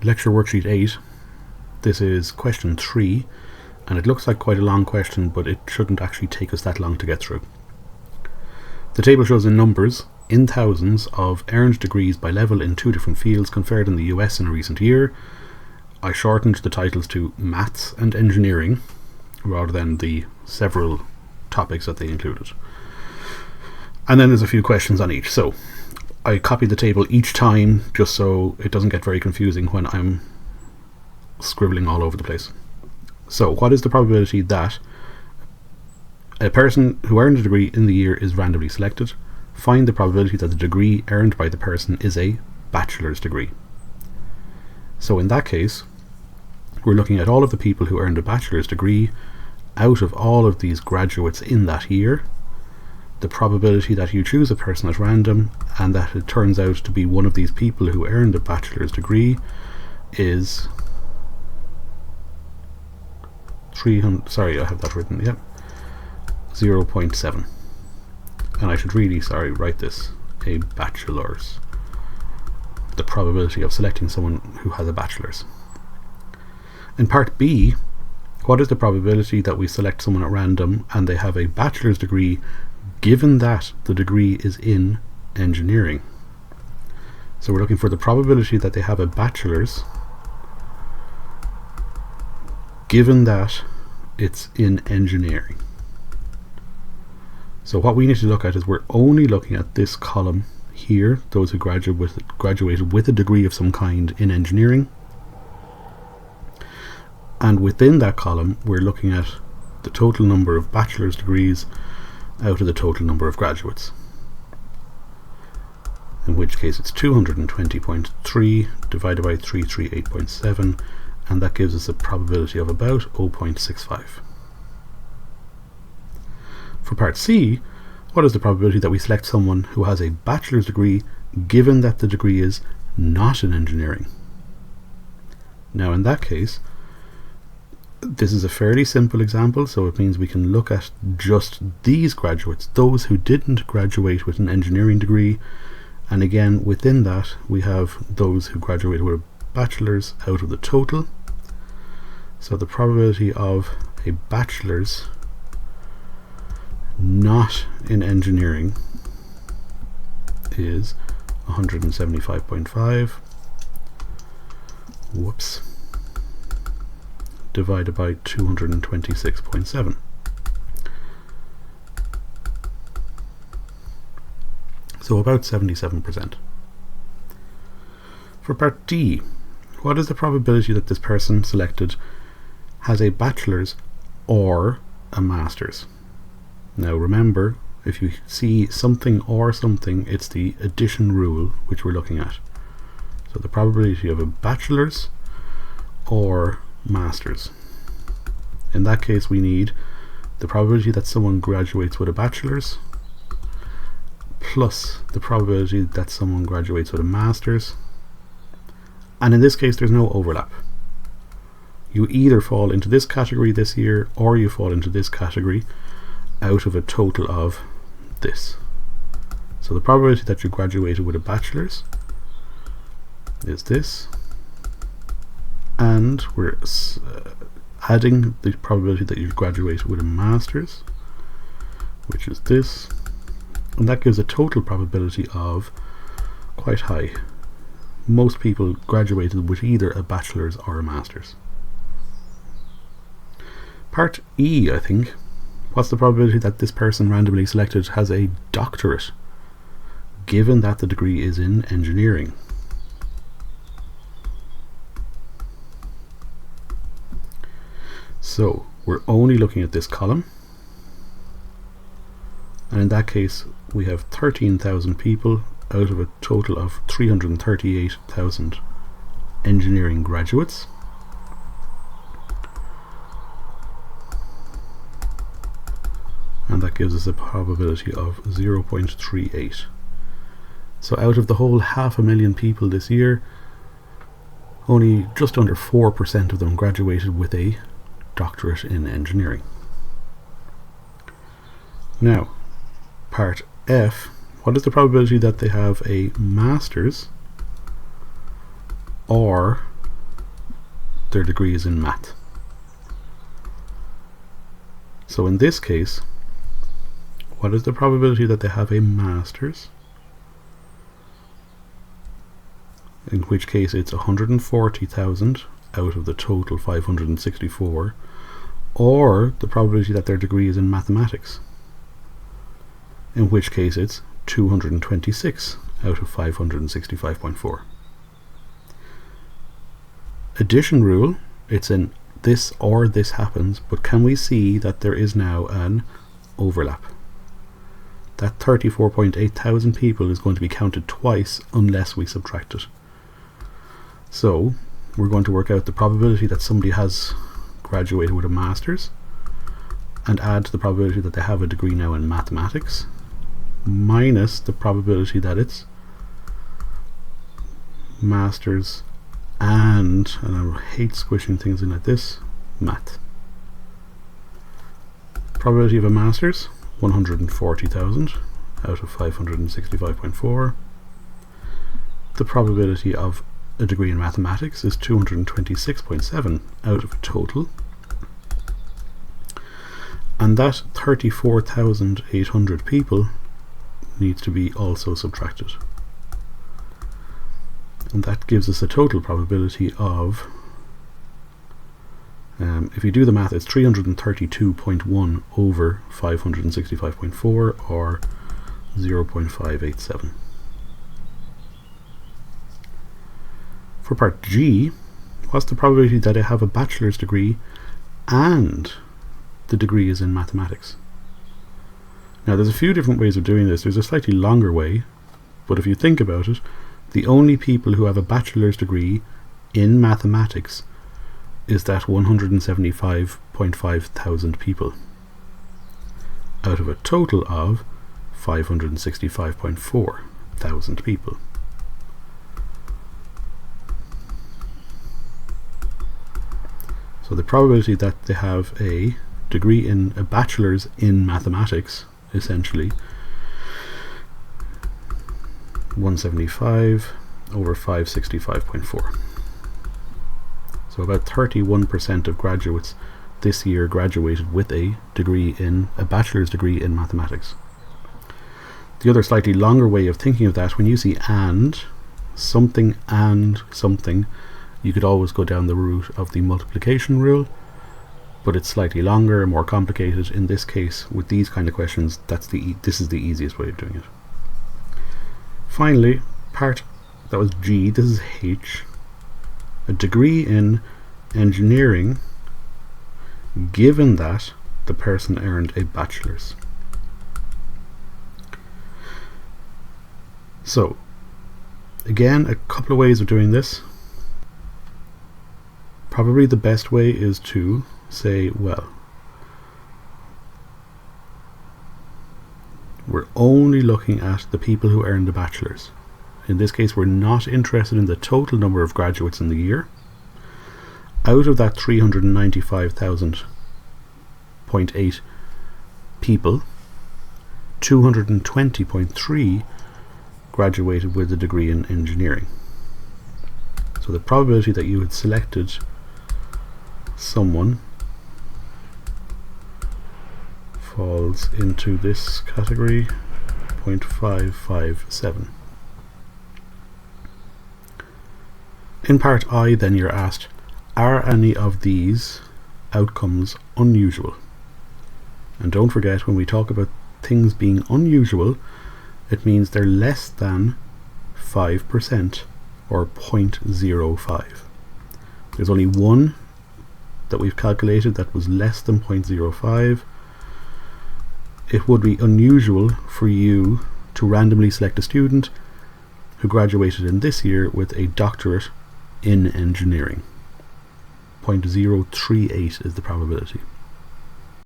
Lecture Worksheet 8. This is question 3, and it looks like quite a long question, but it shouldn't actually take us that long to get through. The table shows in numbers, in thousands, of earned degrees by level in 2 different fields conferred in the US in a recent year. I shortened the titles to Maths and Engineering, rather than the several topics that they included. And then there's a few questions on each. So I copied the table each time just so it doesn't get very confusing when I'm scribbling all over the place. So what is the probability that a person who earned a degree in the year is randomly selected? Find the probability that the degree earned by the person is a bachelor's degree. So in that case, we're looking at all of the people who earned a bachelor's degree out of all of these graduates in that year. The probability that you choose a person at random and that it turns out to be one of these people who earned a bachelor's degree is 0.7. And I should really, write this, a bachelor's. The probability of selecting someone who has a bachelor's. In part B, what is the probability that we select someone at random and they have a bachelor's degree given that the degree is in engineering? So we're looking for the probability that they have a bachelor's given that it's in engineering. So what we need to look at is we're only looking at this column here, those who graduated with a degree of some kind in engineering. And within that column, we're looking at the total number of bachelor's degrees out of the total number of graduates. In which case it's 220.3 divided by 338.7, and that gives us a probability of about 0.65. For part C, what is the probability that we select someone who has a bachelor's degree given that the degree is not in engineering? Now in that case, this is a fairly simple example, so it means we can look at just these graduates, those who didn't graduate with an engineering degree, and again within that we have those who graduated with a bachelor's out of the total. So the probability of a bachelor's not in engineering is 175.5 divided by 226.7. So about 77%. For part D, what is the probability that this person selected has a bachelor's or a master's? Now remember, if you see something or something, it's the addition rule which we're looking at. So the probability of a bachelor's or master's. In that case we need the probability that someone graduates with a bachelor's plus the probability that someone graduates with a master's, and in this case there's no overlap. You either fall into this category this year or you fall into this category out of a total of this. So the probability that you graduated with a bachelor's is this, and we're adding the probability that you graduated with a master's, which is this, and that gives a total probability of quite high. Most people graduated with either a bachelor's or a master's. Part E, I think. What's the probability that this person randomly selected has a doctorate given that the degree is in engineering? So we're only looking at this column, and in that case we have 13,000 people out of a total of 338,000 engineering graduates. And that gives us a probability of 0.38. So out of the whole 500,000 people this year, only just under 4% of them graduated with a doctorate in engineering. Now, part F, what is the probability that they have a master's or their degree is in math. So in this case, what is the probability that they have a master's? In which case it's 140,000 out of the total 564, or the probability that their degree is in mathematics, in which case it's 226 out of 565.4. Addition rule, it's in this or this happens, but can we see that there is now an overlap? That 34.8 thousand people is going to be counted twice unless we subtract it. So we're going to work out the probability that somebody has graduated with a master's and add to the probability that they have a degree now in mathematics minus the probability that it's master's and I hate squishing things in like this, math. Probability of a master's, 140,000 out of 565.4. The probability of a degree in mathematics is 226.7 out of a total. And that 34,800 people needs to be also subtracted. And that gives us a total probability of, if you do the math, it's 332.1 over 565.4, or 0.587. For part G, what's the probability that I have a bachelor's degree and the degree is in mathematics? Now there's a few different ways of doing this. There's a slightly longer way, but if you think about it, the only people who have a bachelor's degree in mathematics is that 175.5 thousand people out of a total of 565.4 thousand people. So the probability that they have a degree in a bachelor's in mathematics, essentially 175 over 565.4. So about 31% of graduates this year graduated with a degree in a bachelor's degree in mathematics. The other slightly longer way of thinking of that, when you see and something, you could always go down the route of the multiplication rule, but it's slightly longer, more complicated. In this case, with these kind of questions, this is the easiest way of doing it. Finally, part that was G, this is H. A degree in engineering, given that the person earned a bachelor's. So, again, a couple of ways of doing this. Probably the best way is to say, well, we're only looking at the people who earned a bachelor's. In this case, we're not interested in the total number of graduates in the year. Out of that 395,000.8 people, 220.3 graduated with a degree in engineering. So the probability that you had selected someone falls into this category, 0.557. In part I, then, you're asked, are any of these outcomes unusual? And don't forget, when we talk about things being unusual, it means they're less than 5% or 0.05. There's only one that we've calculated that was less than 0.05. It would be unusual for you to randomly select a student who graduated in this year with a doctorate in engineering. 0.038 is the probability.